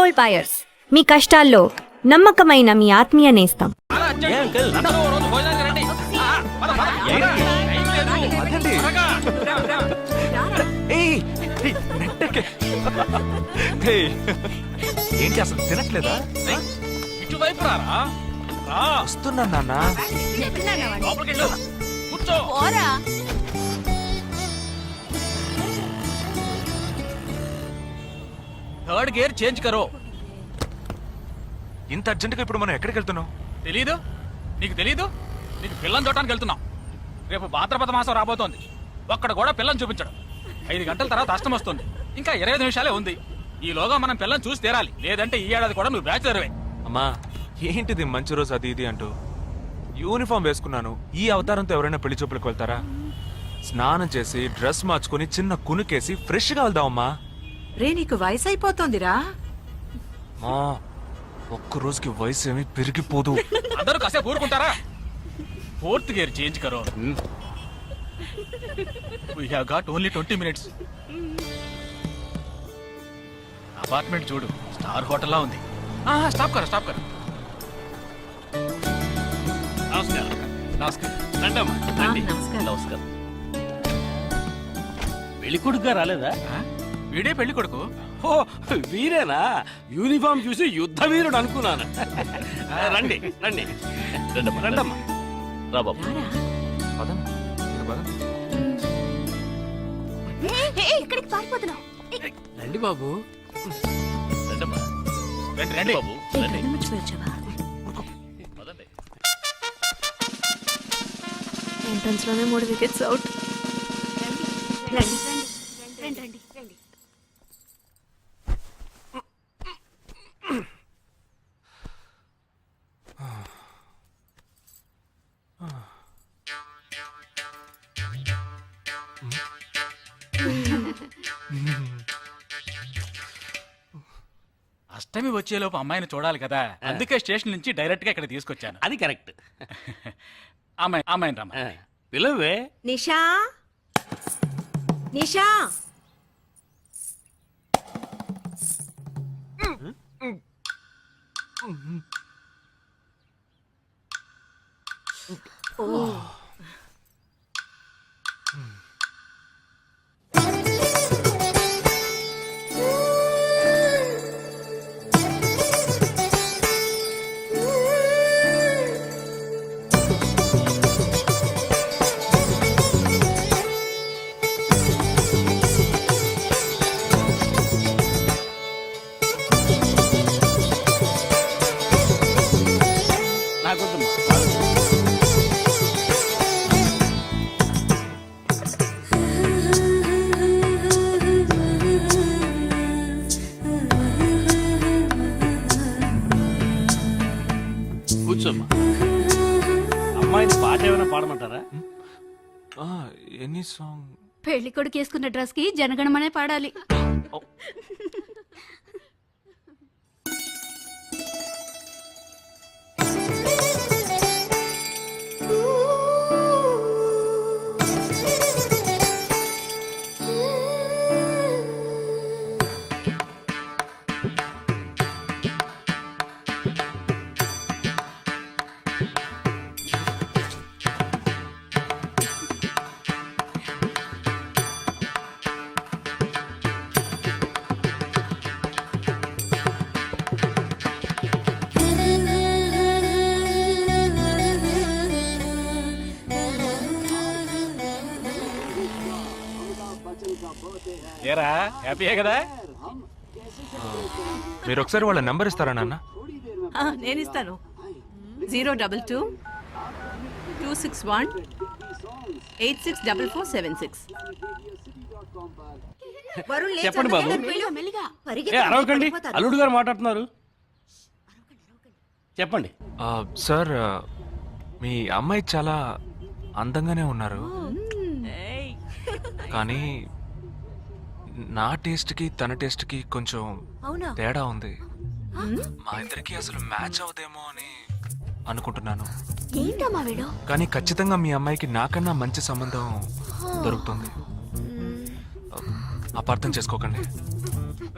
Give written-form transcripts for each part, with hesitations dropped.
Gold buyers, మీ కష్టాల్లో నమ్మకమైన మీ ఆత్మీయ నేస్తం. ఏంటి అసలు తినట్లేదా? ఇటువైపు రారా. వస్తున్నా నాన్న. కూర్చో. థర్డ్ గేర్ చేంజ్ కరో. ఇంత అర్జెంటుగా ఇప్పుడు మనం ఎక్కడికి వెళ్తున్నాం? తెలీదు? నీకు తెలీదు? నీకు పిల్లని చూడటానికి వెళ్తున్నాం. రేపు భాద్రపద మాసం రాబోతోంది. ఒక్కడ కూడా పిల్లని చూపించడం. 5 గంటల తర్వాత అష్టం వస్తుంది. ఇంకా 25 నిమిషాలే ఉంది. ఈలోగా మనం పిల్లని చూసి తీరాలి. లేదంటే ఈ ఏడాది కూడా నువ్వు బ్యాచులర్వే. అమ్మా ఏంటిది మంచి రోజు అది ఇది అంటూ యూనిఫామ్ వేసుకున్నాను. ఈ అవతారంతో ఎవరైనా పెళ్లి చూపులకు వెళ్తారా? స్నానం చేసి డ్రెస్ మార్చుకుని చిన్న కునుకేసి ఫ్రెష్ గా వెళ్దామమ్మా. రే నీకు వయసు అయిపోతోందిరా. ఒక్క రోజుకి వయసు ఏమి పెరిగిపోదు. అందరూ కాసేపు ఊరుకుంటారా? ఫోర్త్ గేర్ చేంజ్ కరో. We have got only 20 minutes. Apartment చూడు, స్టార్ హోటల్ లా ఉంది. స్టాప్ కర. నమస్కారం. రండమ్మా, రండి. నమస్కారం. పెళ్లి కొడుకుగా రాలేదా? వీడే పెళ్లి కొడుకు. ఓ వీరేనా? యూనిఫామ్ చూసి యుద్ధ వీరుడు అనుకున్నాను. రండి రండి రండమ్మా. రా బాబు. పదండి, పదండి. రండి బాబు. రండమ్మా. రండి బాబు రండి. పదండి. ఎంట్రన్స్ లోనే 3 వికెట్స్ అవుట్. అష్టమి వచ్చేలోపు అమ్మాయిని చూడాలి కదా, అందుకే స్టేషన్ నుంచి డైరెక్ట్ గా ఇక్కడ తీసుకొచ్చాను. అది కరెక్ట్. అమ్మాయిని రమ్మ. పిలవే. నిషా, నిషా. నాకొద్దమ్మా. కూర్చోమ్మా. అమ్మాయిని పాట ఏమైనా పాడమంటారా? Any song? పెళ్లి కొడుకు వేసుకున్న డ్రెస్ కి జనగణమనే పాడాలి. ఏరా, హ్యాపీయే కదా? మీరు ఒకసారి వాళ్ళ నెంబర్ ఇస్తారా నాన్న? నేను ఇస్తాను. 022 261 864476. చెప్పండి బాబు. అరవకండి, అల్లుడు గారు మాట్లాడుతున్నారు. చెప్పండి. సార్, మీ అమ్మాయి చాలా అందంగానే ఉన్నారు, కానీ నా టేస్ట్కి తన టేస్ట్కి కొంచెం తేడా ఉంది. మా ఇద్దరికి అసలు మ్యాచ్ అవుదేమో అని అనుకుంటున్నాను. కానీ ఖచ్చితంగా మీ అమ్మాయికి నాకన్నా మంచి సంబంధం దొరుకుతుంది. అపార్థం చేసుకోకండి.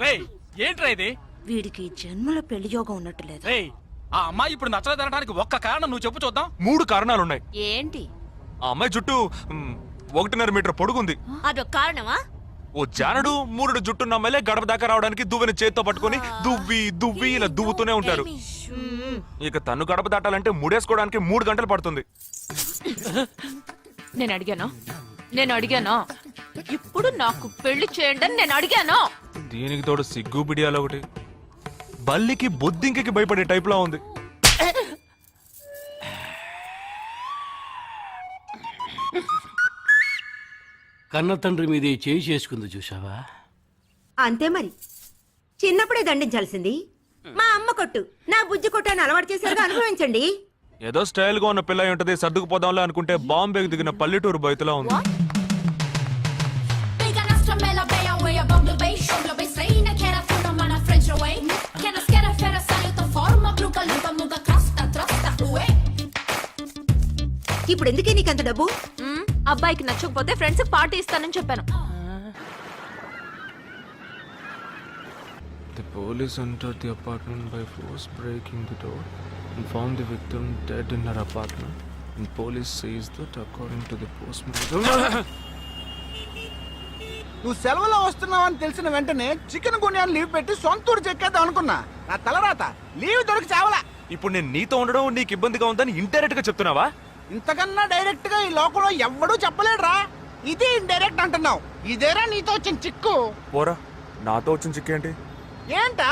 రేయ్, ఏంట్రా ఇది? వీడికి జన్మలో పెళ్లి యోగం ఉన్నట్టు రేయ్, ఆ అమ్మాయి ఇప్పుడు నచ్చలేదనడానికి ఒక్క కారణం నువ్వు చెప్పు చూద్దాం. 3 కారణాలున్నాయి. ఏంటి? ఆ అమ్మాయి జుట్టు 1.5 మీటర్ పొడుగుంది. అదొక కారణమా? ఓ జానడు 3 జుట్టున్న అమ్మాయిలే గడప దాకా రావడానికి దువ్వెని చేత్తో పట్టుకొని దువ్వి ఇలా దువ్వుతూనే ఉంటారు. ఇక తను గడప దాటాలంటే ముడేసుకోవడానికి 3 గంటలు పడుతుంది. నేను అడిగాను ఇప్పుడు నాకు పెళ్లి చేయండి అని నేను అడిగాను. దీనికి తోడు సిగ్గు బిడియాలో ఒకటి. బల్లికి బొద్దింకకి భయపడే టైప్ లా ఉంది. కన్న తండ్రి మీదే చేయి చేసుకుంది చూసావా? అంతే మరి, చిన్నప్పుడే దండించాల్సింది. మా అమ్మ కొట్టు, నా బుజ్జి కొట్టు అని అలవాటు చేశారుగా, అనుభవించండి. ఏదో స్టైల్ గా ఉన్న పిల్ల ఉంటది, సర్దుకుపోదాంలే అనుకుంటే బాంబేకి దిగిన పల్లెటూరు బయటలా ఉంది. ఇప్పుడు ఎందుకే నీకంత డబ్బు? అబ్బాయికి నచ్చకపోతే ఫ్రెండ్స్ పార్టీ ఇస్తానని చెప్పాను. The police entered the apartment by force, breaking the door and found the victim dead in her apartment. And police says that according to the postmortem. నువ్వు సెలవులో వస్తున్నావని తెలిసిన వెంటనే చికెన్ గున్యాన్ని లీవ్ పెట్టి సొంతూరు చెక్కేద్దాం అనుకున్నా. నా తలరాత లీవ్ దొరికి చావలా. ఇప్పుడు నేను నీతో ఉండడం నీకు ఇబ్బందిగా ఉందని ఇండైరెక్ట్ గా చెప్తున్నావా? ఇంతకన్నా డైరెక్ట్ గా ఈ లోకంలో ఎవ్వడూ చెప్పలేడురా. ఇది ఇండైరెక్ట్ అంటున్నావు. ఇదేరా నీతో వచ్చిన చిక్కు. పోరా, నాతో వచ్చిన చిక్కేంటి? ఏంటా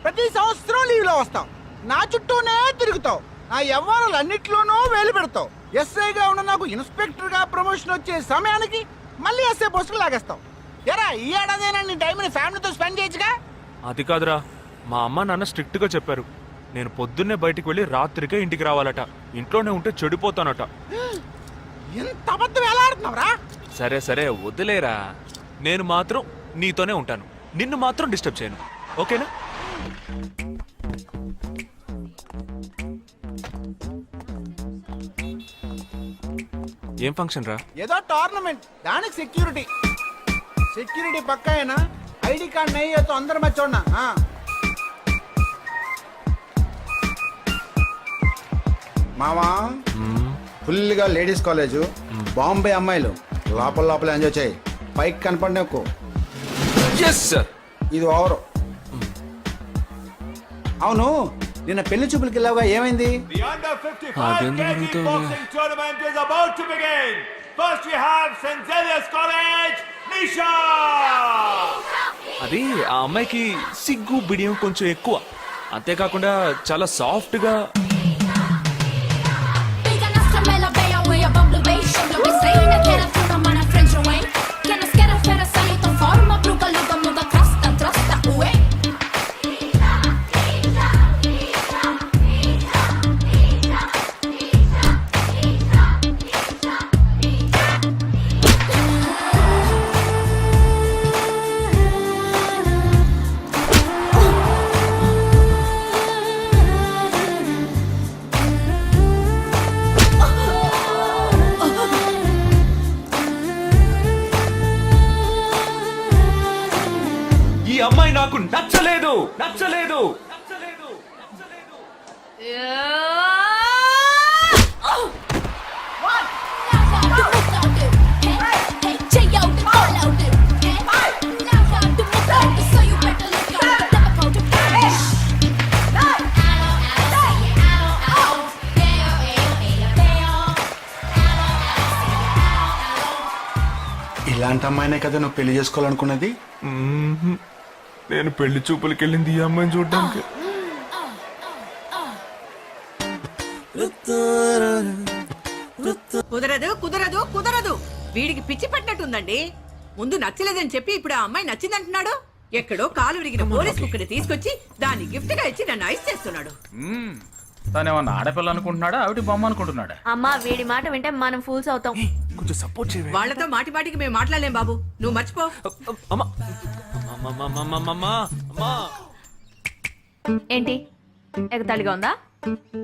ప్రతి సంవత్సరం లీవ్ లో వస్తావు, నా చుట్టూనే తిరుగుతావు, నా వ్యవహారాలన్నిట్లోనూ వేలు పెడతావు. ఎస్ఐగా ఉన్న నాకు ఇన్స్పెక్టర్ గా ప్రమోషన్ వచ్చే సమయానికి మళ్ళీ ఎస్ఐ పోస్టుకు లాగేస్తావు. ఎరా ఈ ఏడాదైనా నీ టైంని ఫ్యామిలీతో స్పెండ్ చేయొచ్చుగా. అది కాదురా, మా అమ్మ నాన్న స్ట్రిక్ట్ గా చెప్పారు. నేను పొద్దున్నే బయటికి వెళ్ళి రాత్రికే ఇంటికి రావాలట. ఇంట్లోనే ఉంటే చెడిపోతానట. ఎంత అబద్ధం ఎలా ఆడుతున్నావురా? సరే సరే వదిలేరా, నేను మాత్రం నీతోనే ఉంటాను, నిన్ను మాత్రం డిస్టర్బ్ చేయను, ఓకేనా? ఏం ఫంక్షన్ రా? ఏదో టోర్నమెంట్, దానికి సెక్యూరిటీ పక్కా అయినా ఐడి కార్డ్ నయ్యతో అందరు మర్చోన్నా. మామా ఫుల్ గా లేడీస్ కాలేజ్, బాంబే అమ్మాయిలు లోపల ఎంజాయ్ చేయి, పైకి కనపడి ఎక్కువ. ఇది ఓవర్. అవును, నిన్న పెళ్లి చూపులకి వెళ్ళావుగా, ఏమైంది? అది ఆ అమ్మాయికి సిగ్గు బిడియం కొంచెం ఎక్కువ. అంతేకాకుండా చాలా సాఫ్ట్ గా. ఈ అమ్మాయి నాకు నచ్చలేదు. ఇలాంటి అమ్మాయినే కదా నువ్వు పెళ్లి చేసుకోవాలనుకున్నది? నేను పెళ్లి చూపులకి వెళ్ళింది ఈ అమ్మాయిని చూడడానికి. కుదరదు. వీడికి పిచ్చి పట్టినట్టుందండి. ముందు నచ్చలేదని చెప్పి ఇప్పుడు ఆ అమ్మాయి నచ్చిందంటున్నాడు. ఎక్కడో కాలు విరిగిన పోలీస్ కుక్కని తీసుకొచ్చి దాన్ని గిఫ్ట్ గా ఇచ్చి నన్ను ఐస్ చేస్తున్నాడు. తనేమన్నా ఆడపిల్ల అనుకుంటున్నాడా, ఆవిడ బొమ్మ అనుకుంటున్నాడా? అమ్మా వీడి మాట వింటే మనం ఫూల్స్ అవుతాం. కొంచెం సపోర్ట్ చేయండి. వాళ్ళతో మాటి మాటికి మేము మాట్లాడలేం బాబు, నువ్వు మర్చిపో. ఏంటి ఎగతాళిగా ఉందా?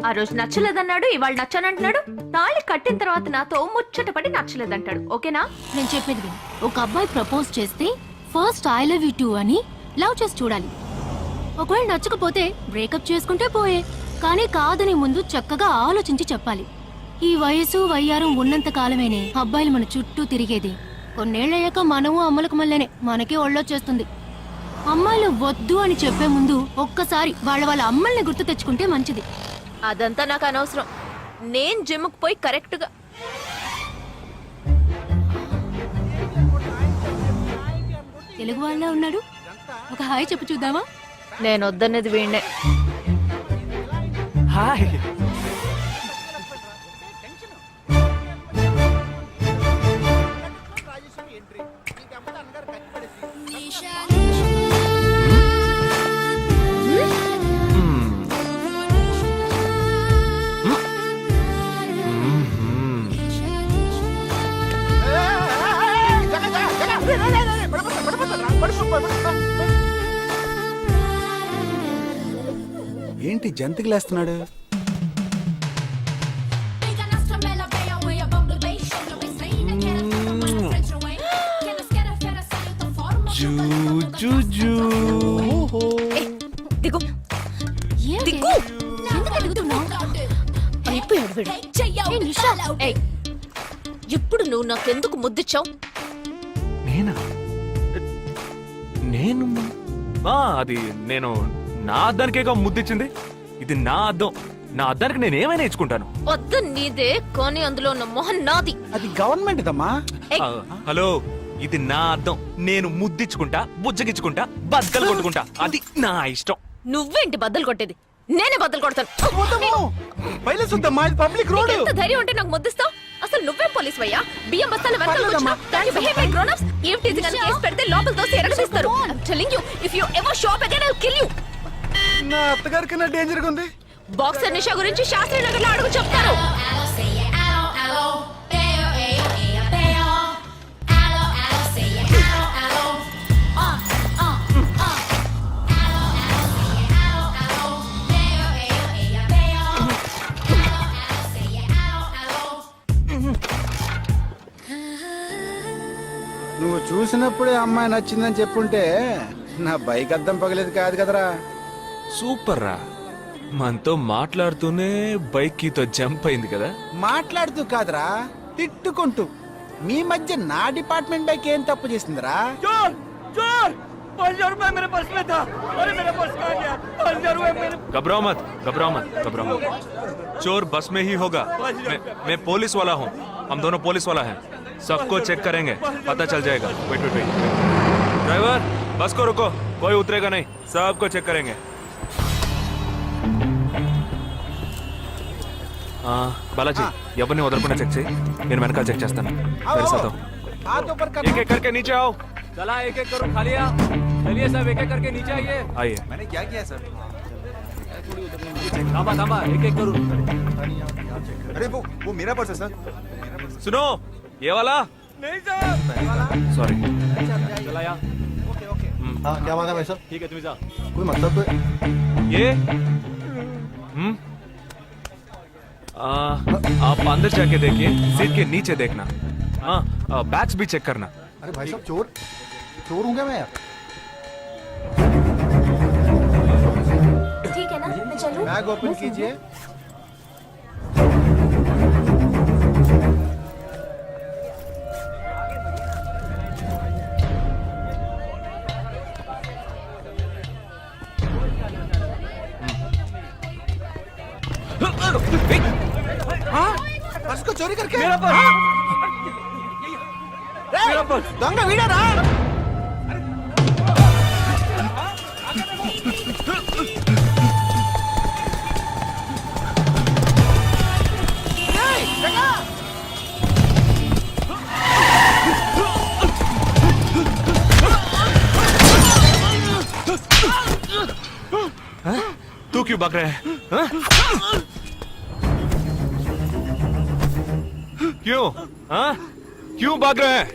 ఆ రోజు నచ్చలేదన్నాడు, ఇవాళ నచ్చానంటున్నాడు. తాళి కట్టిన తర్వాత నాతో ముచ్చటపడి నచ్చలేదంటాడు. ఓకేనా? నేను చెప్పేది విను. ఒక అబ్బాయి ప్రపోజ్ చేస్తే first I love you two అని లవ్ చేసి చూడాలి. ఒకవేళ నచ్చకపోతే బ్రేకప్ చేసుకుంటే పోయే. కానీ కాదని ముందు చక్కగా ఆలోచించి చెప్పాలి. ఈ వయసు వయ్యారం ఉన్నంత కాలమేనే అబ్బాయిలు మన చుట్టూ తిరిగేది. కొన్నేళ్లయ్యాక మనము అమ్మలకు మళ్ళీనే మనకే ఒళ్ళొచ్చేస్తుంది. అమ్మాయిలు వద్దు అని చెప్పే ముందు ఒక్కసారి వాళ్ళ అమ్మల్ని గుర్తు తెచ్చుకుంటే మంచిది. అదంతా నాకు అనవసరం. నేను జిమ్కి పోయి కరెక్ట్ గా తెలుగు వాళ్ళ ఉన్నాడు. ఒక హాయ్ చెప్పు చూద్దామా? నేను వద్దనేది వీణ్ణే. హాయ్. ఏంటి జంతికలేస్తున్నాడు? దిగు దిగు. ఎందుకు దిగుతున్నావ్? అయిపోయాడు వీడు. ఏయ్, నిషా. ఏయ్, ఇప్పుడు నువ్వు నాకెందుకు ముద్దిచ్చావు? నేనా? నేను అది నేను నా అద్దానికేగా ముద్దిచ్చింది. ఇది నా అద్దం. నా అద్దానికి నేను ఏమైనా ఇచ్చుకుంటాను. వద్దు నీదే, కానీ అందులో ఉన్న మొహం నాది. అది గవర్నమెంట్ దమ్మా. హలో, ఇది నా అద్దం. నేను ముద్దిచ్చుకుంటా, బుజ్జగిచ్చుకుంటా, బద్దలు కొట్టుకుంటా. అది నా ఇష్టం. నువ్వేంటి బద్దలు కొట్టేది? నేనే బద్దలు కొడతాను. Public road. ఎంత ధైర్యం ఉంటే నాకు ముద్దిస్తావు? అసలు నువ్వే పోలీస్ వయ్యా? బియ్యం బస్తాలు వెనకాల కూర్చున్నా? Can you behave like grown-ups? ఏం టీజింగ్ అని కేసు పెడితే లోపల తోసి ఎరగదీస్తారు. I'm telling you, if you ever show up again, I'll kill you. నా అత్తగారికి నా డేంజర్ గా ఉంది. బాక్సర్ నిషా గురించి శాస్త్రి నగర్ లో అడుగు చెప్తారు. నువ్వు చూసినప్పుడే అమ్మాయి నచ్చిందని చెప్పుంటే నా బైక్ అద్దం పగలేదు కాదు కదరా. సూపర్ రా. మనతో మాట్లాడుతూనే బైక్ కీతో జంప్ అయింది కదా. మాట్లాడుతూ కాదురా, తిట్టుకుంటూ. మీ మధ్య నా డిపార్ట్మెంట్ బైక్ ఏం తప్పు చేసిందిరా? घबराओ मत, घबराओ मत, घबराओ मत. चोर बस में ही होगा. मैं पुलिस वाला हूँ. हम दोनों पुलिस वाला हैं. सबको चेक करेंगे, पता चल जाएगा. Wait wait wait. ड्राइवर, बस को रुको. कोई उतरेगा नहीं. सबको चेक करेंगे. బాలాజీ, ఎవరిని వదలకుండా చెక్ చేయి. నేను వెనకాల చెక్ చేస్తాను. हाथ ऊपर कर. एक एक करके नीचे आओ. चला एक एक करो, खा लिया. चलिए सब एक एक करके नीचे आइए. आइए. मैंने क्या किया सर? थामा थामा, एक एक करो. अरे वो मेरा पर्स है सर. सुनो, ये वाला नहीं सर. सॉरी. चला यार. Okay okay. हाँ क्या बात है भाई साहब? ठीक है, तुम जा. कोई मतलब तो ये आप अंदर जाके देखिए. सीट के नीचे देखना. हाँ, बैग्स भी चेक करना. अरे भाई साहब चोर चोर हूँ क्या मैं यार? ठीक है ना, मैं चलूं? बैग ओपन कीजिए. पर्स को चोरी करके मेरा पर्स. मेरा पर्स. दंगा वीडरा. तू क्यों भाग रहा है? हाँ? क्यों? हाँ? क्यों भाग रहे हैं?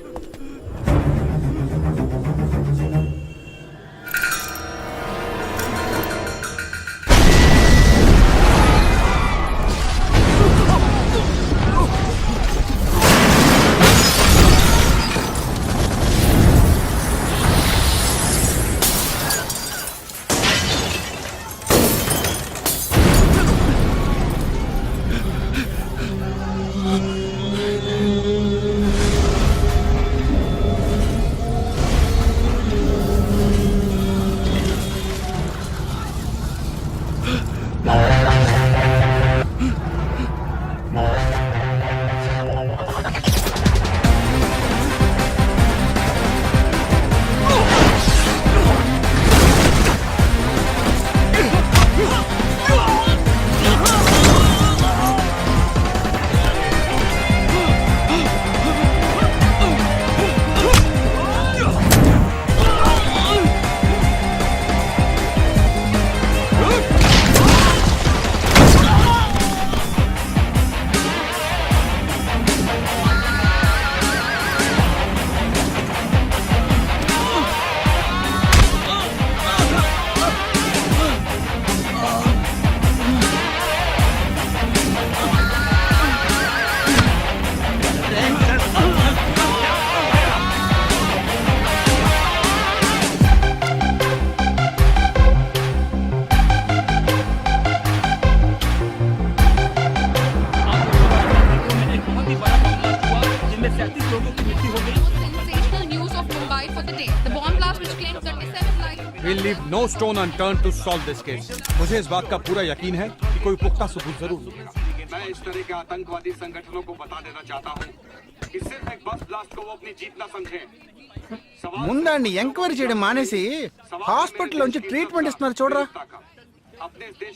Sensational news of Mumbai for the day. The bomb blast which claimed 37 lives. We'll leave no stone unturned to solve this case. मुझे इस बात का पूरा यकीन है कि कोई पुख्ता सबूत जरूर मिलेगा। मैं इस तरह के आतंकवादी संगठनों को बता देना चाहता हूँ कि सिर्फ एक बस ब्लास्ट को वो अपनी जीत न समझें। ముందండి ఎంక్వైరీ చేయడం మానేసి హాస్పిటల్ నుంచి ట్రీట్మెంట్ ఇస్తున్నారు చూడరా. अपने देश